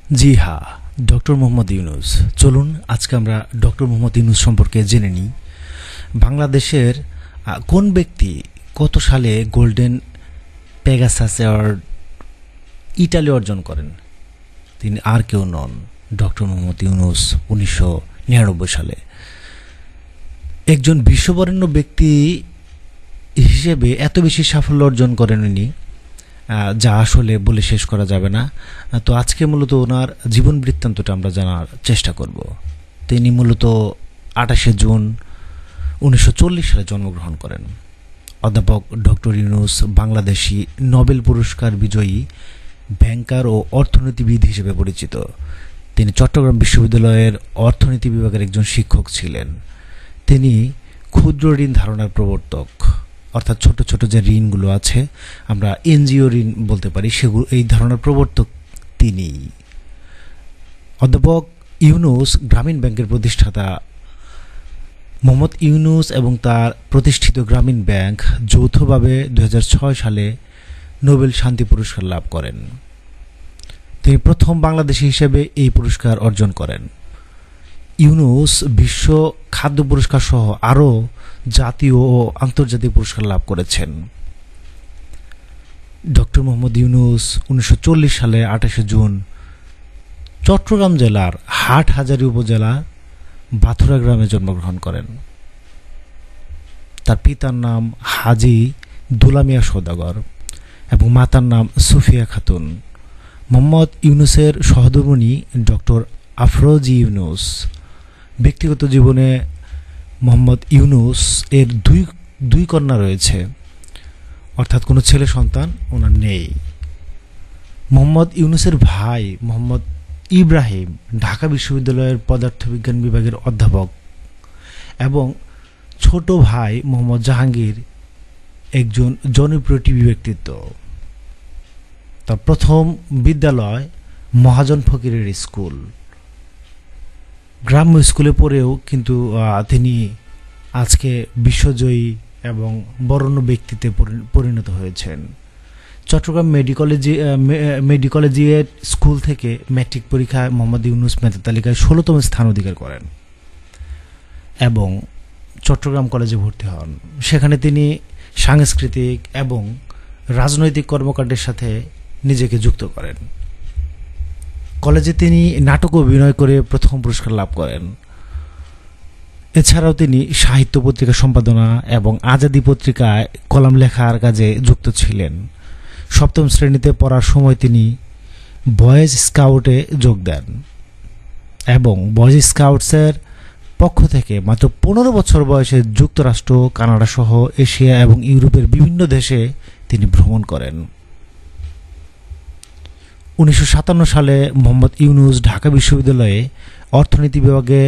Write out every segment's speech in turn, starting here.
জি হ্যাঁ, ডক্টর মোহাম্মদ ইউনূস। চলুন আজকে আমরা ডক্টর মোহাম্মদ ইউনূস সম্পর্কে জেনে নিই। বাংলাদেশের কোন ব্যক্তি কত সালে গোল্ডেন পেগাসাস অ্যাওয়ার্ড ইটালি অর্জন করেন? তিনি আর কেউ নন, ডক্টর মোহাম্মদ ইউনূস 1999 সালে। একজন বিশ্ববরেণ্য ব্যক্তি হিসেবে এত বেশি সাফল্য অর্জন করেন উনি, যা আসলে বলে শেষ করা যাবে না। তো আজকে মূলত ওনার জীবন বৃত্তান্তটা আমরা জানার চেষ্টা করব। তিনি মূলত 28 জুন 1940 সালে জন্মগ্রহণ করেন। অধ্যাপক ডক্টর ইউনূস বাংলাদেশি নোবেল পুরস্কার বিজয়ী ব্যাংকার ও অর্থনীতিবিদ হিসেবে পরিচিত। তিনি চট্টগ্রাম বিশ্ববিদ্যালয়ের অর্থনীতি বিভাগের একজন শিক্ষক ছিলেন। তিনি ক্ষুদ্র ঋণ ধারণার প্রবর্তক, অর্থাৎ ছোট ছোট যে ঋণগুলো আছে আমরা এনজিও ঋণ বলতে পারি, সেগুলো এই ধারণার প্রবর্তক তিনি। অধ্যাপক ইউনূস গ্রামীণ ব্যাংকের প্রতিষ্ঠাতা। মোহাম্মদ ইউনূস এবং তার প্রতিষ্ঠিত গ্রামীণ ব্যাংক যৌথভাবে 2006 সালে নোবেল শান্তি পুরস্কার লাভ করেন। তিনি প্রথম বাংলাদেশী হিসেবে এই পুরস্কার অর্জন করেন। ইউনূস বিশ্ব খাদ্য পুরস্কার সহ আরও জাতীয় ও আন্তর্জাতিক পুরস্কার লাভ করেছেন। ডক্টর মোহাম্মদ ইউনূস 1940 সালে 28 জুন চট্টগ্রাম জেলার হাটহাজারী উপজেলা বাথুরা গ্রামে জন্মগ্রহণ করেন। তার পিতার নাম হাজী দুলা মিয়া সওদাগর এবং মাতার নাম সুফিয়া খাতুন। মোহাম্মদ ইউনূসের সহধর্মিণী ডক্টর আফরোজি ইউনূস। ব্যক্তিগত জীবনে মোহাম্মদ ইউনূস এর দুই কন্যা রয়েছে, অর্থাৎ কোনো ছেলে সন্তান ওনার নেই। মোহাম্মদ ইউনূসের ভাই মোহাম্মদ ইব্রাহিম ঢাকা বিশ্ববিদ্যালয়ের পদার্থবিজ্ঞান বিভাগের অধ্যাপক এবং ছোট ভাই মোহাম্মদ জাহাঙ্গীর একজন জনপ্রিয় টিভি ব্যক্তিত্ব। তার প্রথম বিদ্যালয় মহাজন ফকিরের স্কুল। গ্রাম্য স্কুলে পড়েও কিন্তু তিনি আজকে বিশ্বজয়ী এবং বরেণ্য ব্যক্তিতে পরিণত হয়েছেন। চট্টগ্রাম মেডিকলেজিয়েট স্কুল থেকে ম্যাট্রিক পরীক্ষায় মোহাম্মদ ইউনূস মেধা তালিকায় 16তম স্থান অধিকার করেন এবং চট্টগ্রাম কলেজে ভর্তি হন। সেখানে তিনি সাংস্কৃতিক এবং রাজনৈতিক কর্মকাণ্ডের সাথে নিজেকে যুক্ত করেন। কলেজে তিনি নাটক অভিনয় করে প্রথম পুরস্কার লাভ করেন। এছাড়াও তিনি সাহিত্য পত্রিকা সম্পাদনা এবং আজাদী পত্রিকায় কলাম লেখার কাজে যুক্ত ছিলেন। 7ম শ্রেণীতে পড়ার সময় তিনি বয়েজ স্কাউটে যোগ দেন এবং বয়েজ স্কাউটসের পক্ষ থেকে মাত্র 15 বছর বয়সে যুক্তরাষ্ট্র, কানাডা সহ এশিয়া এবং ইউরোপের বিভিন্ন দেশে তিনি ভ্রমণ করেন। 1957 সালে মোহাম্মদ ইউনূস ঢাকা বিশ্ববিদ্যালয়ে অর্থনীতি বিভাগে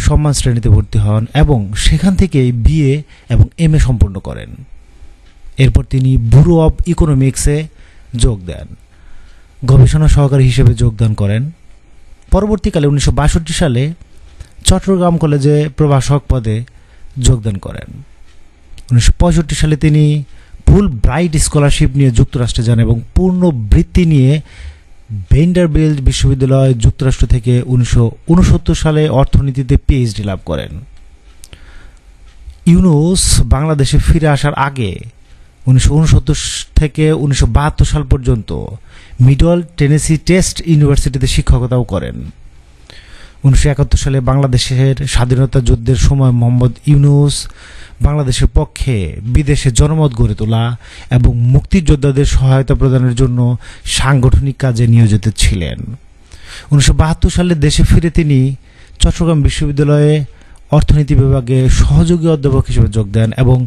সম্মান শ্রেণীতে ভর্তি হন এবং সেখান থেকেই বিএ এবং এমএ সম্পন্ন করেন। এরপর তিনি ব্যুরো অব ইকোনমিক্সে যোগ দেন, গবেষণা সহকারী হিসেবে যোগদান করেন। পরবর্তীকালে 1962 সালে চট্টগ্রাম কলেজে প্রভাষক পদে যোগদান করেন। 1965 সালে তিনি ফুল ব্রাইট স্কলারশিপ নিয়ে যুক্তরাষ্ট্রে যান এবং পূর্ণ বৃত্তি নিয়ে ভেন্ডারবিল্ট বিশ্ববিদ্যালয় যুক্তরাষ্ট্র থেকে 1969 সালে অর্থনীতিতে পিএইচডি লাভ করেন। ইউনূস বাংলাদেশে ফিরে আসার আগে 1969 থেকে 1972 সাল পর্যন্ত মিডল টেনেসি টেস্ট ইউনিভার্সিটিতে শিক্ষকতাও করেন। 1971 সালে বাংলাদেশের স্বাধীনতা যুদ্ধের সময় মোহাম্মদ ইউনূস বাংলাদেশের পক্ষে বিদেশে জনমত গড়ে তোলা এবং মুক্তিযোদ্ধাদের সহায়তা প্রদানের জন্য সাংগঠনিক কাজে নিয়োজিত ছিলেন। 1972 সালে দেশে ফিরে তিনি চট্টগ্রাম বিশ্ববিদ্যালয়ে অর্থনীতি বিভাগে সহযোগী অধ্যাপক হিসেবে যোগ দেন এবং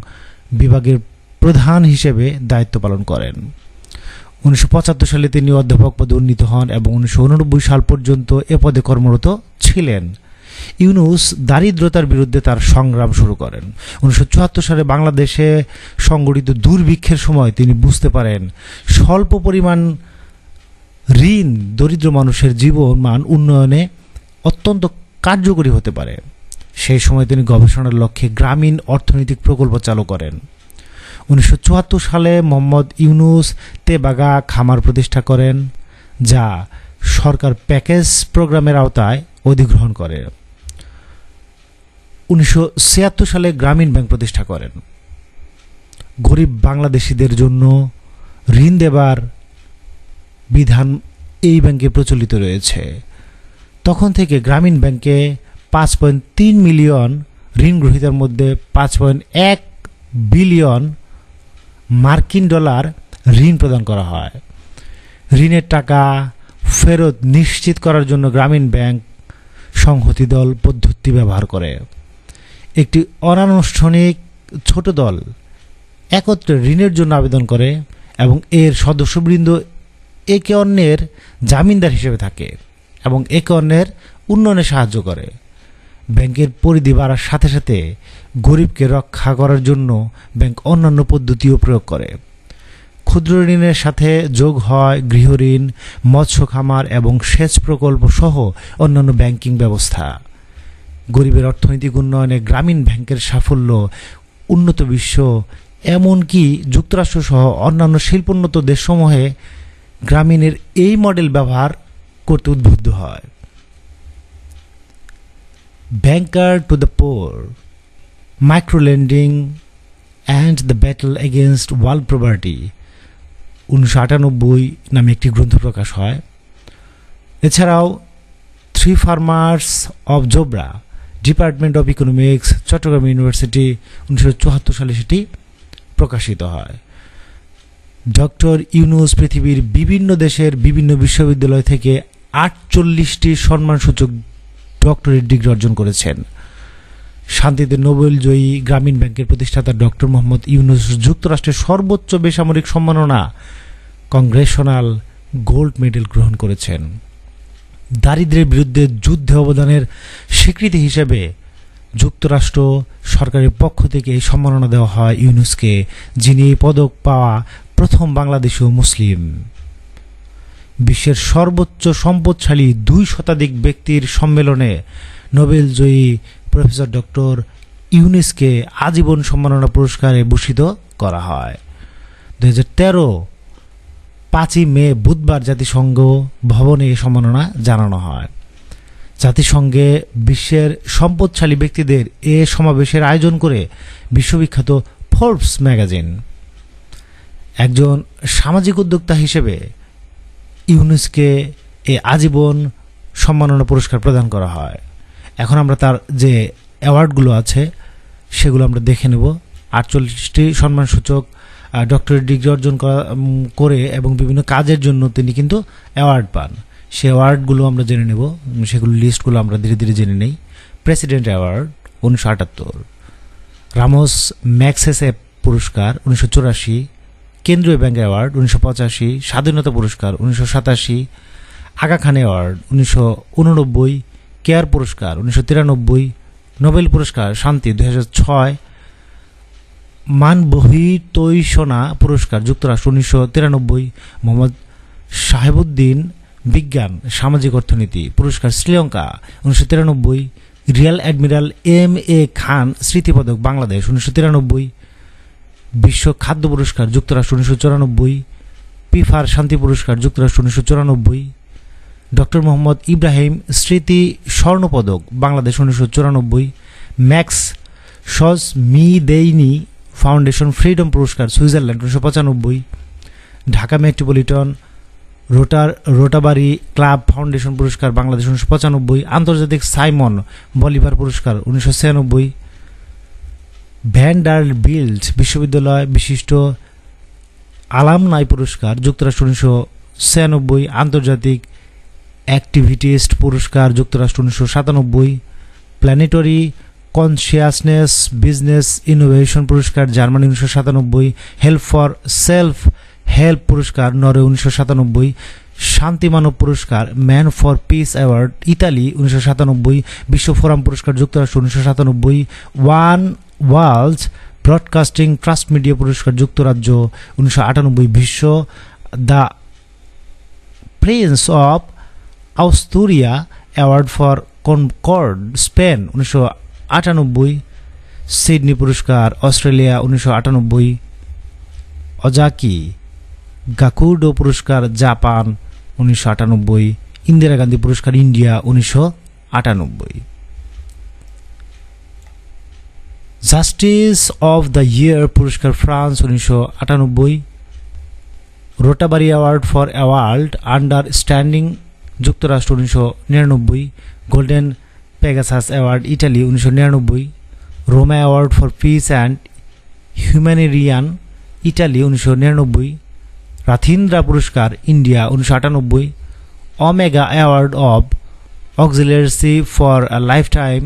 বিভাগের প্রধান হিসেবে দায়িত্ব পালন করেন। 1975 সালে তিনি অধ্যাপক পদে উন্নীত হন এবং 1989 সাল পর্যন্ত এ পদে কর্মরত ছিলেন। ইউনূস দারিদ্রতার বিরুদ্ধে তার সংগ্রাম শুরু করেন। 1974 সালে বাংলাদেশে সংগঠিত দুর্ভিক্ষের সময় তিনি বুঝতে পারেন স্বল্প পরিমাণ ঋণ দরিদ্র মানুষের জীবন মান উন্নয়নে অত্যন্ত কার্যকরী হতে পারে। সেই সময় তিনি গবেষণার লক্ষ্যে গ্রামীণ অর্থনৈতিক প্রকল্প চালু করেন। 1974 সালে মোহাম্মদ ইউনূস তেবাগা খামার প্রতিষ্ঠা করেন, যা সরকার প্যাকেজ প্রোগ্রামের আওতায় অধিগ্রহণ করে। 1976 সালে গ্রামীণ ব্যাংক প্রতিষ্ঠা করেন। গরিব বাংলাদেশিদের জন্য ঋণ দেবার বিধান এই ব্যাংকে প্রচলিত রয়েছে। তখন থেকে গ্রামীণ ব্যাংকে 5.3 মিলিয়ন ঋণ গ্রহীতার মধ্যে 5.1 বিলিয়ন মার্কিন ডলার ঋণ প্রদান করা হয়। ঋণের টাকা ফেরত নিশ্চিত করার জন্য গ্রামীণ ব্যাংক সংহতি দল পদ্ধতি ব্যবহার করে। একটি অনানুষ্ঠানিক ছোট দল একত্রে ঋণের জন্য আবেদন করে এবং এর সদস্যবৃন্দ একে অন্যের জামিনদার হিসেবে থাকে এবং একে অন্যের উন্নয়নে সাহায্য করে। ব্যাংকের পরিধি বাড়ার সাথে সাথে গরিবকে রক্ষা করার জন্য ব্যাংক অন্যান্য পদ্ধতিও প্রয়োগ করে। ক্ষুদ্র ঋণের সাথে যোগ হয় গৃহঋণ, মৎস্য খামার এবং সেচ প্রকল্প সহ অন্যান্য ব্যাংকিং ব্যবস্থা। গরিবের অর্থনৈতিক উন্নয়নে গ্রামীণ ব্যাংকের সাফল্য উন্নত বিশ্ব এমনকি যুক্তরাষ্ট্র সহ অন্যান্য শিল্পোন্নত দেশসমূহে গ্রামীণের এই মডেল ব্যবহার করতে উদ্বুদ্ধ হয়। Banker to the poor, micro lending and the battle against world poverty 1998 নামে একটি গ্রন্থ প্রকাশ হয়। এছাড়াও three farmers of Jobra, department of economics, Chattogram university 1974 সালে সেটি প্রকাশিত হয়। ডক্টর ইউনূস পৃথিবীর বিভিন্ন দেশের বিভিন্ন বিশ্ববিদ্যালয় থেকে 48টি সম্মানসূচক ডক্টরেট ডিগ্রি অর্জন করেছেন। শান্তিতে নোবেলজয়ী গ্রামীণ ব্যাংকের প্রতিষ্ঠাতা ডক্টর মোহাম্মদ ইউনূস যুক্তরাষ্ট্রের সর্বোচ্চ বেসামরিক সম্মাননা কংগ্রেশনাল গোল্ড মেডেল গ্রহণ করেছেন। দারিদ্র্যের বিরুদ্ধে যুদ্ধে অবদানের স্বীকৃতি হিসেবে যুক্তরাষ্ট্র সরকারের পক্ষ থেকে এই সম্মাননা দেওয়া হয় ইউনূসকে, যিনি এই পদক পাওয়া প্রথম বাংলাদেশীয় মুসলিম। বিশ্বের সর্বোচ্চ সম্পদশালী 2 শতাধিক ব্যক্তির সম্মেলনে নোবেলজয়ী প্রফেসর ডক্টর ইউনূসকে আজীবন সম্মাননা পুরস্কারে ভূষিত করা হয়। 2013 5ই মে বুধবার জাতিসংঘ ভবনে এই সম্মাননা জানানো হয়। জাতিসংঘে বিশ্বের সম্পদশালী ব্যক্তিদের এ সমাবেশের আয়োজন করে বিশ্ববিখ্যাত ফোর্বস ম্যাগাজিন। একজন সামাজিক উদ্যোক্তা হিসেবে ইউনূসকে এ আজীবন সম্মাননা পুরস্কার প্রদান করা হয়। এখন আমরা তার যে অ্যাওয়ার্ডগুলো আছে সেগুলো আমরা দেখে নেব। 48টি সম্মানসূচক ডক্টরেট ডিগ্রি অর্জন করে এবং বিভিন্ন কাজের জন্য তিনি কিন্তু অ্যাওয়ার্ড পান। সে অ্যাওয়ার্ডগুলো আমরা জেনে নেব, সেগুলো লিস্টগুলো আমরা ধীরে ধীরে জেনে নেই। প্রেসিডেন্ট অ্যাওয়ার্ড 1978, রামোস ম্যাগসেসে পুরস্কার 1984, কেন্দ্রীয় ব্যাংক অ্যাওয়ার্ড 1985, স্বাধীনতা পুরস্কার 1987, আগা খান অ্যাওয়ার্ড 1989, কেয়ার পুরস্কার 1993, নোবেল পুরস্কার শান্তি 2006, মানবহিতৈষণা পুরস্কার যুক্তরাষ্ট্র 1993, মোহাম্মদ সাহেবুদ্দিন বিজ্ঞান সামাজিক অর্থনীতি পুরস্কার শ্রীলঙ্কা 1993, রিয়াল অ্যাডমিরাল M.A. খান স্মৃতিপদক বাংলাদেশ 1993, বিশ্ব খাদ্য পুরস্কার যুক্তরাষ্ট্র 1994, পিফার শান্তি পুরস্কার যুক্তরাষ্ট্র 1994, ডক্টর মোহাম্মদ ইব্রাহিম স্মৃতি স্বর্ণপদক Bangladesh 1994, Max Schmidheiny foundation freedom পুরস্কার Switzerland 1995, Dhaka metropolitan Rotary club foundation পুরস্কার বাংলাদেশ 1995, আন্তর্জাতিক সাইমন বলিভার পুরস্কার 1996, ভ্যান্ডারবিল্ট বিশ্ববিদ্যালয় বিশিষ্ট আলামনাই পুরস্কার যুক্তরাষ্ট্র 1996, আন্তর্জাতিক অ্যাক্টিভিটিস্ট পুরস্কার যুক্তরাষ্ট্র 1997, প্ল্যানেটরি কনসিয়াসনেস বিজনেস ইনোভেশন পুরস্কার Germany 1997, help for self help পুরস্কার নরওয়ে 1997, শান্তি মানব পুরস্কার man for peace award Italy 1997, বিশ্ব ফোরাম পুরস্কার যুক্তরাষ্ট্র 1997, one world broadcasting trust media পুরস্কার যুক্তরাজ্য 1998, বিশ্ব the prince of Asturias award for concord Spain 1998, Sydney পুরস্কার অস্ট্রেলিয়া 1998, অজাকি গাকুডো পুরস্কার জাপান 1998, ইন্দিরা গান্ধী পুরস্কার India 1998। Justice of the year পুরস্কার France 1998। Rotary award for award understanding যুক্তরাষ্ট্র 1999। Golden Pegasus award Italy 1999। Roma award for peace and humanitarian Italy 1999। Rathindra পুরস্কার India 1998। Omega award of excellency for a life time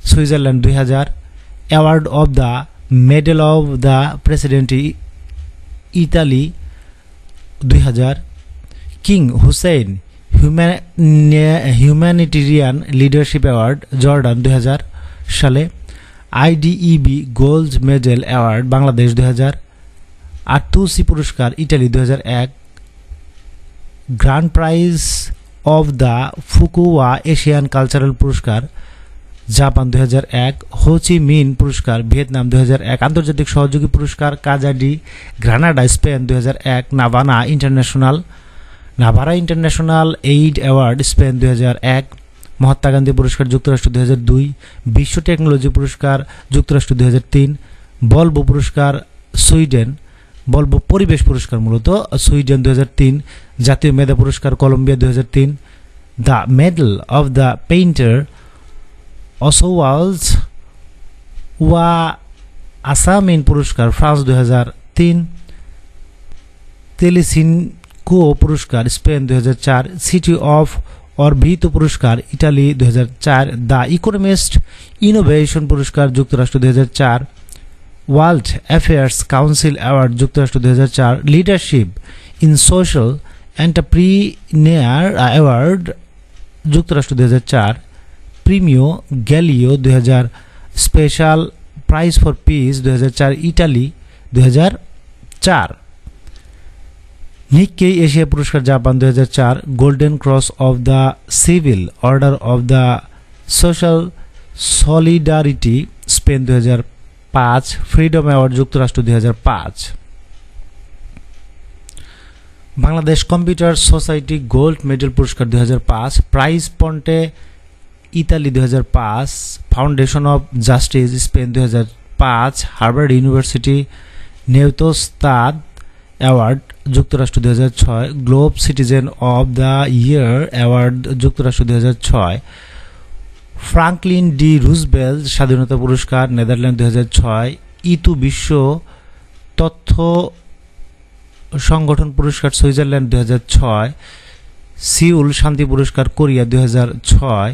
Switzerland 2000। Award of the medal of the president Italy 2000। King Hussein humanitarian leadership award Jordan 2000 সালে। IDEB gold medal award Bangladesh 2000। Artusi পুরস্কার Italy 2001। Grand prize of the Fukuoka Asian cultural পুরস্কার Japan 2001। Ho Chi Minh পুরস্কার Vietnam 2001। আন্তর্জাতিক সহযোগী পুরস্কার কাজাডি Granada Spain 2001। Navarra international aid award Spain 2001। Mahatma Gandhi পুরস্কার যুক্তরাষ্ট্র 2002। বিশ্ব টেকনোলজি পুরস্কার যুক্তরাষ্ট্র 2003। বলবো পুরস্কার সুইডেন, বলবো পরিবেশ পুরস্কার মূলত সুইডেন 2003। জাতীয় মেধা পুরস্কার Colombia 2003। The medal of the painter Oswald Guayasamin পুরস্কার ফ্রান্স 2003। তেলিসিনকো পুরস্কার স্পেন 2004। সিটি অফ অরবিতো পুরস্কার ইটালি 2004। দ্য ইকোনমিস্ট ইনোভেশন পুরস্কার যুক্তরাষ্ট্র 2004। ওয়ার্ল্ড অ্যাফেয়ার্স কাউন্সিল অ্যাওয়ার্ড যুক্তরাষ্ট্র 2004। Leadership in social entrepreneur award যুক্তরাষ্ট্র 2004। Premio Galileo 2000। Special prize for peace 2004 Italy 2004। Nikkei Asia পুরস্কার Japan 2004। Golden cross of the civil order of the social solidarity Spain 2005। Freedom award যুক্তরাষ্ট্র 2005। Bangladesh computer society gold medal পুরস্কার 2005। Prize Ponte Italy 2005। Foundation of justice Spain 2005। Harvard university Neustadt award যুক্তরাষ্ট্র 2006। Globe citizen of the year award যুক্তরাষ্ট্র 2006। Franklin D Roosevelt স্বাধীনতা পুরস্কার Netherland 2006। Itu বিশ্ব তথ্য সংগঠন পুরস্কার সুইজারল্যান্ড 2006। সিউল শান্তি পুরস্কার কোরিয়া 2006।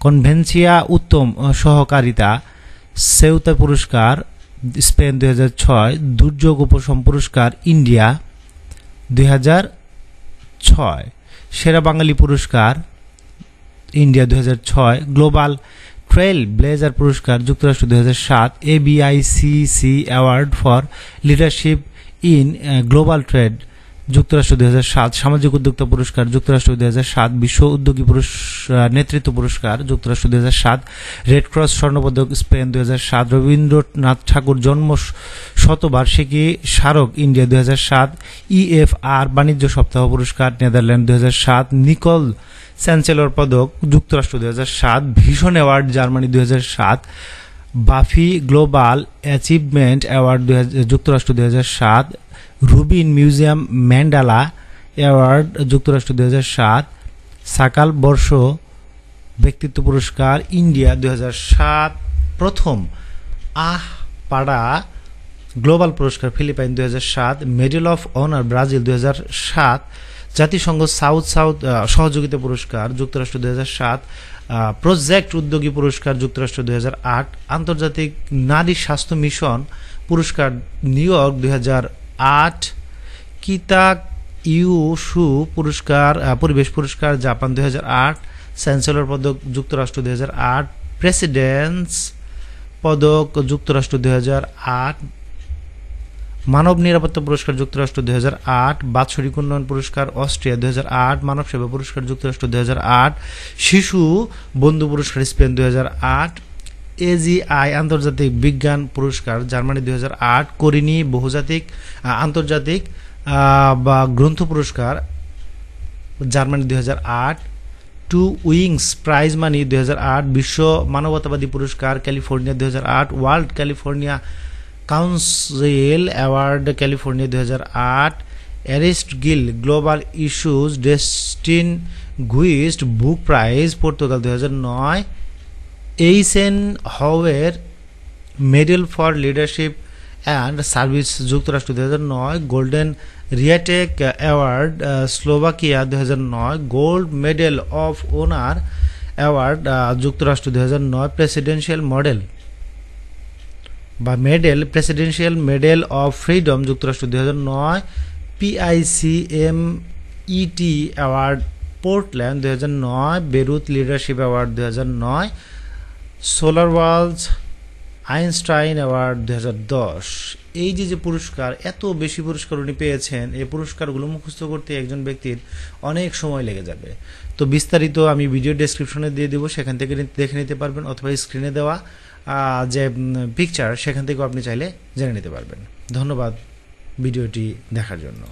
কনভেনসিয়া উত্তম সহকারিতা সেউতা পুরস্কার স্পেন 2006। দুর্যোগ উপশম পুরস্কার ইন্ডিয়া 2006। সেরা বাঙালি পুরস্কার ইন্ডিয়া 2006। গ্লোবাল ট্রেল ব্লেজার পুরস্কার যুক্তরাষ্ট্র 2007। ABICC award for leadership in global trade যুক্তরাষ্ট্র 2007। সামাজিক উদ্যোক্তা পুরস্কার যুক্তরাষ্ট্র 2007। বিশ্ব উদ্যোগী নেতৃত্ব পুরস্কার যুক্তরাষ্ট্র 2007। রেড ক্রস স্বর্ণপদক স্পেন 2007। রবীন্দ্রনাথ ঠাকুর জন্ম শতবার্ষিকী স্মারক ইন্ডিয়া 2007। EFR বাণিজ্য সপ্তাহ পুরস্কার নেদারল্যান্ড 2007। নিকল চ্যান্সেলর পদক যুক্তরাষ্ট্র 2007। Vision award Germany 2007। বাফি গ্লোবাল অ্যাচিভমেন্ট অ্যাওয়ার্ড যুক্তরাষ্ট্র 2007। রুবিন মিউজিয়াম ম্যান্ডালা অ্যাওয়ার্ড যুক্তরাষ্ট্র 2007। সাকাল বর্ষ ব্যক্তিত্ব পুরস্কার ইন্ডিয়া 2007। প্রথম পাড়া গ্লোবাল পুরস্কার Philippine 2007। Medal of honour Brazil 2007। জাতিসংঘ সাউথ সহযোগিতা পুরস্কার যুক্তরাষ্ট্র 2007। প্রজেক্ট উদ্যোগী পুরস্কার যুক্তরাষ্ট্র 2008। আন্তর্জাতিক নারী স্বাস্থ্য মিশন পুরস্কার নিউ ইয়র্ক 2008। কিতাক ইউসু পুরস্কার পরিবেশ পুরস্কার জাপান 2008। চ্যান্সেলর পদক যুক্তরাষ্ট্র 2008। প্রেসিডেন্টস পদক যুক্তরাষ্ট্র 2008। মানব নিরাপত্তা পুরস্কার যুক্তরাষ্ট্র 2008। বাৎসরিক উন্নয়ন পুরস্কার অস্ট্রিয়া 2008। মানব সেবা পুরস্কার যুক্তরাষ্ট্র 2008। শিশু বন্ধু পুরস্কার স্পেন 2008। AGI আন্তর্জাতিক বিজ্ঞান পুরস্কার জার্মানি 2008। করিনি বহুজাতিক আন্তর্জাতিক বা গ্রন্থ পুরস্কার জার্মানি 2008, টু উইংস প্রাইজ মানি 2008, বিশ্ব মানবতাবাদী পুরস্কার California 2008, world California council award California 2008, অ্যারিস্ট গিল গ্লোবাল ইস্যুজ ডেস্টিন গুইস্ট book prize Portugal 2009, Eisenhower medal for leadership and service যুক্তরাষ্ট্র 2009, গোল্ডেন রিয়াটেক award Slovakia 2009, gold medal of honour award যুক্তরাষ্ট্র 2009, প্রেসিডেন্সিয়াল মডেল বা medal presidential medal of freedom যুক্তরাষ্ট্র 2009, PICMET award Portland 2009, Beirut leadership award 2009, solar world's Einstein award 2010। এই যে পুরস্কার, এত বেশি পুরস্কার উনি পেয়েছেন, এই পুরস্কারগুলো মুখস্থ করতে একজন ব্যক্তির অনেক সময় লেগে যাবে। তো বিস্তারিত আমি ভিডিও ডেসক্রিপশনে দিয়ে দেবো, সেখান থেকে দেখে নিতে পারবেন, অথবা স্ক্রিনে দেওয়া যে পিকচার সেখান থেকেও আপনি চাইলে জেনে নিতে পারবেন। ধন্যবাদ ভিডিওটি দেখার জন্য।